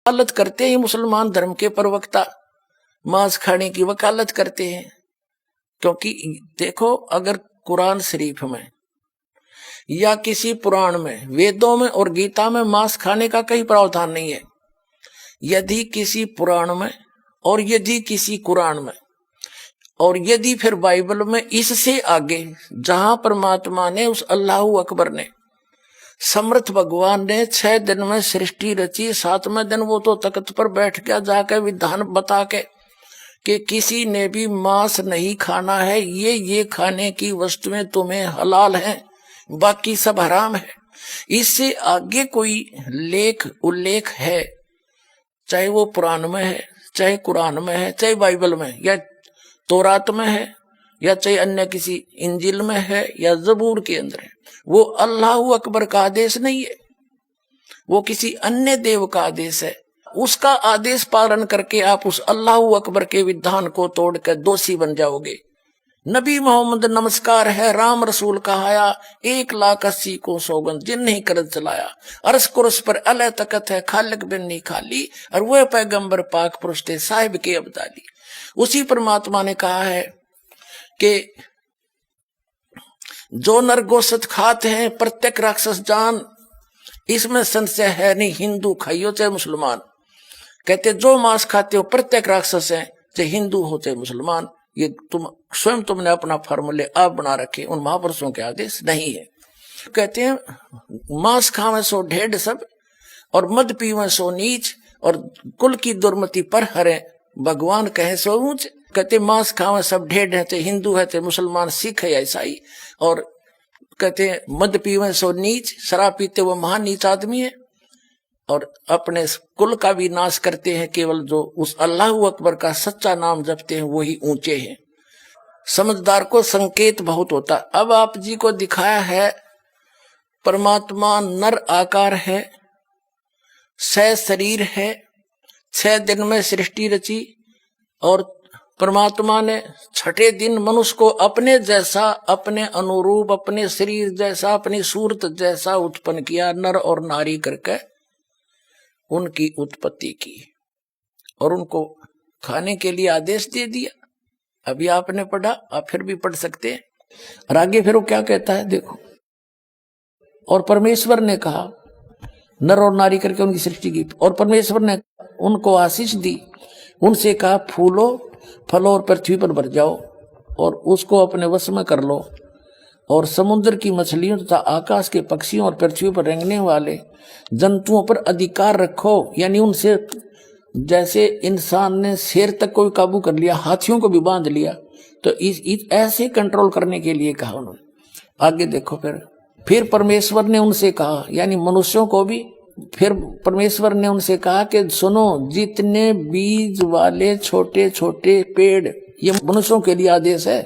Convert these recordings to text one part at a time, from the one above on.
वकालत करते हैं मुसलमान धर्म के प्रवक्ता, मांस खाने की वकालत करते हैं। क्योंकि देखो, अगर कुरान शरीफ में या किसी पुराण में, वेदों में और गीता में मांस खाने का कई प्रावधान नहीं है। यदि किसी पुराण में और यदि किसी कुरान में और यदि फिर बाइबल में, इससे आगे जहां परमात्मा ने, उस अल्लाह अकबर ने, समर्थ भगवान ने 6 दिन में सृष्टि रची, 7वें दिन वो तो तख्त पर बैठ गया जाकर विधान बता के कि किसी ने भी मांस नहीं खाना है, ये खाने की वस्तुएं तुम्हें हलाल हैं, बाकी सब हराम है। इससे आगे कोई लेख उल्लेख है, चाहे वो पुराण में है, चाहे कुरान में है, चाहे बाइबल में या तौरात में है, या चाहे अन्य किसी इंजिल में है या जबूर के अंदर है, वो अल्लाह अकबर का आदेश नहीं है, वो किसी अन्य देव का आदेश है। उसका आदेश पालन करके आप उस अल्लाह अकबर के विधान को तोड़कर दोषी बन जाओगे। नबी मोहम्मद नमस्कार है, राम रसूल कहाया, 1,80,000 को सौगंध जिन नहीं करत चलाया, अरस कुरस पर अलह तकत है, खालिक बिन नहीं खाली, और वह पैगंबर पाक पुरुष थे साहिब के अब्दाली। उसी परमात्मा ने कहा है कि जो नर गोश्त खाते हैं प्रत्येक राक्षस जान, इसमें संशय है नहीं, हिंदू खाइयो चाहे मुसलमान। कहते जो मांस खाते हो प्रत्येक राक्षस है, चाहे हिंदू हो चाहे मुसलमान। ये तुमने अपना फार्मूले आप बना रखे, उन महापुरुषों के आदेश नहीं है। कहते हैं मांस खावे सो ढेढ़ सब, और मद पीवे सो नीच, और कुल की दुर्मति पर हरे, भगवान कहे सो ऊंच। कहते मांस खावे सब ढेढ़ है, चाहे हिंदू है चाहे मुसलमान, सिख है या ईसाई। और कहते हैं मद पीवे सो नीच, शराब पीते वो महान नीच आदमी है, और अपने कुल का भी नाश करते हैं। केवल जो उस अल्लाह अकबर का सच्चा नाम जपते हैं वही ऊंचे हैं। समझदार को संकेत बहुत होता। अब आप जी को दिखाया है परमात्मा नर आकार है, 6 शरीर है, 6 दिन में सृष्टि रची, और परमात्मा ने 6ठे दिन मनुष्य को अपने जैसा, अपने अनुरूप, अपने शरीर जैसा, अपनी सूरत जैसा उत्पन्न किया, नर और नारी करके उनकी उत्पत्ति की, और उनको खाने के लिए आदेश दे दिया। अभी आपने पढ़ा, आप फिर भी पढ़ सकते हैं। और आगे फिर वो क्या कहता है देखो, और परमेश्वर ने कहा, नर और नारी करके उनकी सृष्टि की, और परमेश्वर ने उनको आशीष दी, उनसे कहा फूलो फलो और पृथ्वी पर भर जाओ, और उसको अपने वश में कर लो, और समुद्र की मछलियों तथा आकाश के पक्षियों और पृथ्वी पर रेंगने वाले जंतुओं पर अधिकार रखो। यानी उनसे, जैसे इंसान ने शेर तक को काबू कर लिया, हाथियों को भी बांध लिया, तो इस ऐसे कंट्रोल करने के लिए कहा उन्होंने। आगे देखो, फिर परमेश्वर ने उनसे कहा, यानी मनुष्यों को भी, फिर परमेश्वर ने उनसे कहा कि सुनो, जितने बीज वाले छोटे छोटे पेड़, ये मनुष्यों के लिए आदेश है,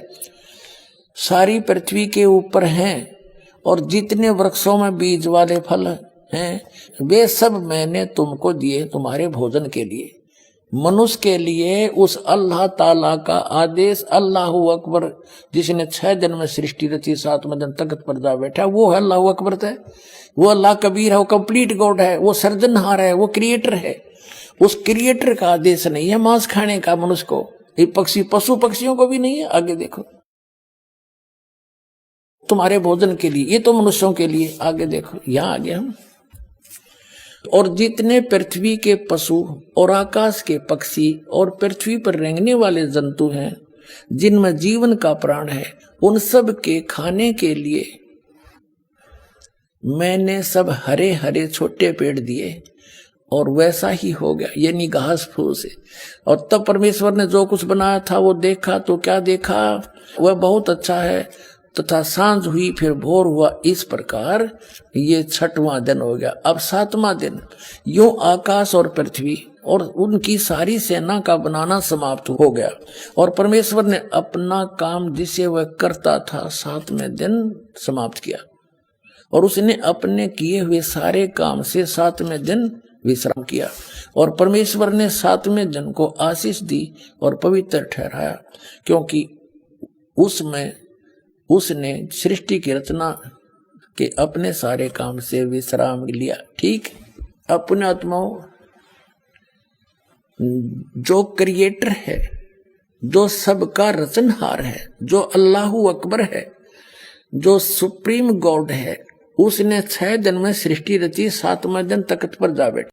सारी पृथ्वी के ऊपर हैं, और जितने वृक्षों में बीज वाले फल हैं, वे सब मैंने तुमको दिए तुम्हारे भोजन के लिए। मनुष्य के लिए उस अल्लाह ताला का आदेश, अल्लाह अकबर, जिसने 6 दिन में सृष्टि रची, 7वें दिन तख्त पर जा बैठा, वो है अल्लाह अकबर है, वो अल्लाह कबीर है, वो कंप्लीट गॉड है, वो सर्जनहार है, वो क्रिएटर है। उस क्रिएटर का आदेश नहीं है मांस खाने का मनुष्य को, ये पशु पक्षियों को भी नहीं है। आगे देखो, तुम्हारे भोजन के लिए, ये तो मनुष्यों के लिए। आगे देखो, यहां आगे हम, और जितने पृथ्वी के पशु और आकाश के पक्षी और पृथ्वी पर रेंगने वाले जंतु हैं, जिनमें जीवन का प्राण है, उन सब के खाने के लिए मैंने सब हरे हरे छोटे पेड़ दिए, और वैसा ही हो गया, यानी घास फूस से। और तब परमेश्वर ने जो कुछ बनाया था वो देखा, तो क्या देखा, वह बहुत अच्छा है। तथा सांझ हुई फिर भोर हुआ, इस प्रकार ये 6वां दिन हो गया। अब 7वां दिन, यूं आकाश और पृथ्वी और उनकी सारी सेना का बनाना समाप्त हो गया, और परमेश्वर ने अपना काम जिसे वह करता था 7वें दिन समाप्त किया, और उसने अपने किए हुए सारे काम से 7वें दिन विश्राम किया। और परमेश्वर ने 7वें दिन को आशीष दी और पवित्र ठहराया, क्योंकि उसमें उसने सृष्टि की रचना के अपने सारे काम से विश्राम लिया। ठीक, अपने आत्माओं, जो क्रिएटर है, जो सबका रचनहार है, जो अल्लाहू अकबर है, जो सुप्रीम गॉड है, उसने 6 दिन में सृष्टि रची, 7वें दिन तख्त पर जा बैठा।